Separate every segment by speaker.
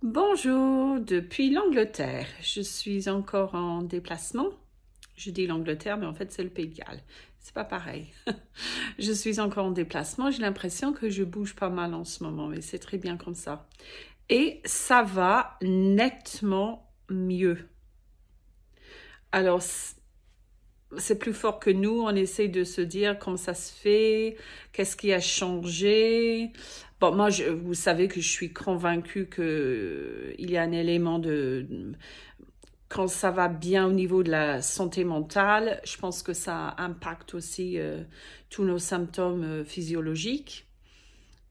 Speaker 1: Bonjour, depuis l'Angleterre. Je suis encore en déplacement. Je dis l'Angleterre, mais en fait, c'est le Pays de Galles. C'est pas pareil. Je suis encore en déplacement. J'ai l'impression que je bouge pas mal en ce moment, mais c'est très bien comme ça. Et ça va nettement mieux. Alors, c'est plus fort que nous. On essaie de se dire comment ça se fait, qu'est-ce qui a changé. Bon, moi, vous savez que je suis convaincue qu'il y a un élément quand ça va bien au niveau de la santé mentale, je pense que ça impacte aussi tous nos symptômes physiologiques.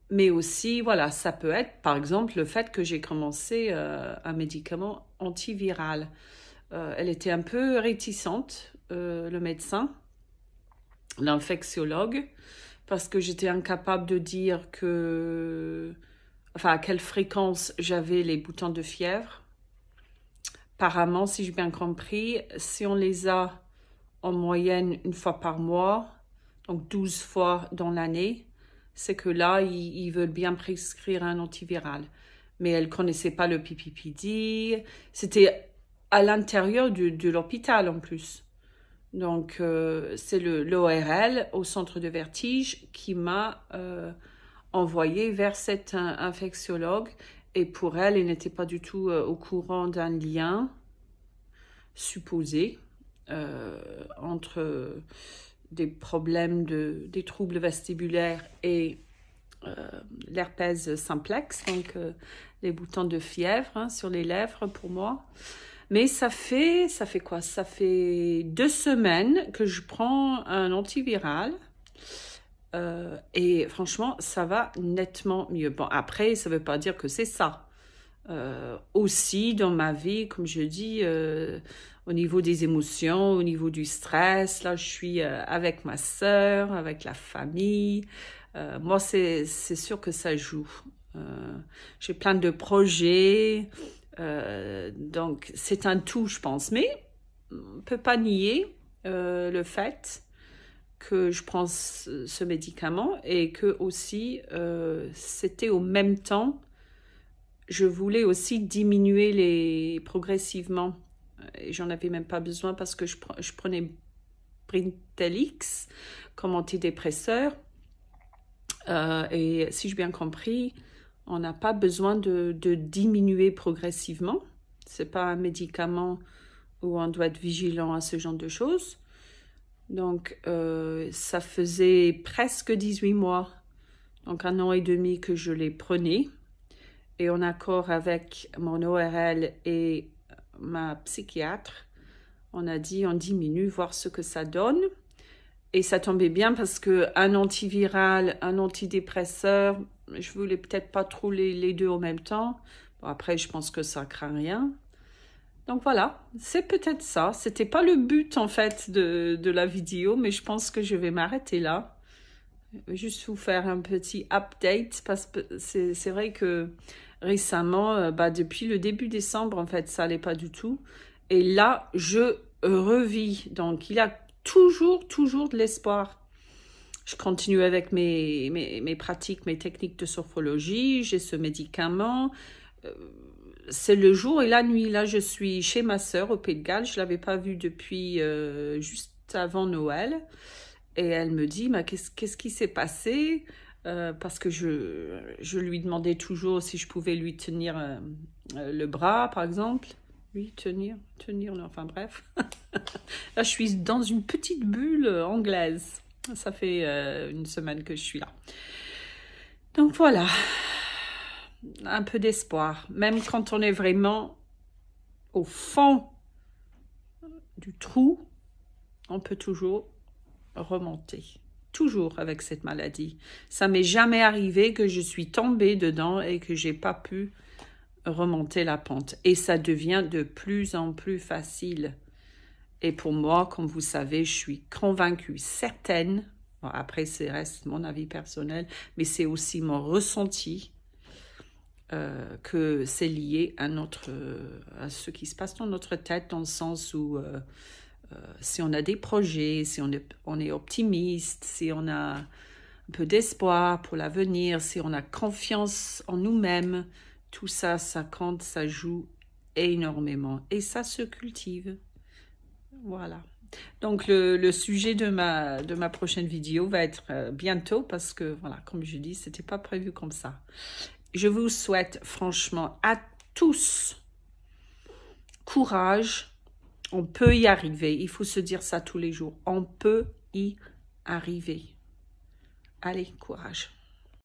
Speaker 1: Mais aussi, voilà, ça peut être, par exemple, le fait que j'ai commencé un médicament antiviral. Elle était un peu réticente, le médecin, l'infectiologue, parce que j'étais incapable de dire à quelle fréquence j'avais les boutons de fièvre. Apparemment, si j'ai bien compris, si on les a en moyenne une fois par mois, donc 12 fois dans l'année, c'est que là, ils veulent bien prescrire un antiviral. Mais elle ne connaissait pas le PPPD. C'était à l'intérieur de l'hôpital en plus. Donc, c'est l'ORL, au centre de vertige, qui m'a envoyé vers cet infectiologue. Et pour elle, elle n'était pas du tout au courant d'un lien supposé entre des problèmes des troubles vestibulaires et l'herpès simplex, donc les boutons de fièvre sur les lèvres pour moi. Mais ça fait quoi? Ça fait 2 semaines que je prends un antiviral. Et franchement, ça va nettement mieux. Bon, après, ça ne veut pas dire que c'est ça. Aussi, dans ma vie, comme je dis, au niveau des émotions, au niveau du stress, là, je suis avec ma sœur, avec la famille. Moi, c'est sûr que ça joue. J'ai plein de projets. Donc, c'est un tout, je pense. Mais on ne peut pas nier le fait que je prends ce médicament et que aussi c'était au même temps, je voulais aussi diminuer progressivement. Et j'en avais même pas besoin parce que je prenais Brintellix comme antidépresseur. Et si j'ai bien compris, on n'a pas besoin de diminuer progressivement. C'est pas un médicament où on doit être vigilant à ce genre de choses. Donc, ça faisait presque 18 mois, donc 1 an et demi que je les prenais. Et en accord avec mon ORL et ma psychiatre, on a dit on diminue, voir ce que ça donne. Et ça tombait bien parce qu'un antiviral, un antidépresseur, je voulais peut-être pas trop les deux en même temps. Bon, après, je pense que ça craint rien. Donc voilà, c'est peut-être ça. C'était pas le but en fait de la vidéo, mais je pense que je vais m'arrêter là. Juste vous faire un petit update parce que c'est vrai que récemment, depuis le début décembre, en fait, ça allait pas du tout. Et là, je revis. Donc, il y a toujours de l'espoir. Je continue avec mes pratiques, mes techniques de sophrologie. J'ai ce médicament. C'est le jour et la nuit. Là, je suis chez ma sœur au Pays de Galles. Je ne l'avais pas vue depuis juste avant Noël. Et elle me dit, qu'est-ce qui s'est passé? Parce que je lui demandais toujours si je pouvais lui tenir le bras, par exemple. Oui, tenir, enfin bref. Là, je suis dans une petite bulle anglaise. Ça fait 1 semaine que je suis là. Donc voilà, un peu d'espoir. Même quand on est vraiment au fond du trou, on peut toujours remonter. Toujours avec cette maladie. Ça m'est jamais arrivé que je suis tombée dedans et que j'ai pas pu remonter la pente. Et ça devient de plus en plus facile. Et pour moi, comme vous savez, je suis convaincue, certaine, bon, après c'est reste mon avis personnel, mais c'est aussi mon ressenti que c'est lié à ce qui se passe dans notre tête, dans le sens où si on a des projets, si on est optimiste, si on a un peu d'espoir pour l'avenir, si on a confiance en nous-mêmes, tout ça, ça compte, ça joue énormément. Et ça se cultive. Voilà. Donc, le sujet de ma prochaine vidéo va être bientôt parce que, voilà, comme je dis, c'était pas prévu comme ça. Je vous souhaite franchement à tous courage. On peut y arriver. Il faut se dire ça tous les jours. On peut y arriver. Allez, courage.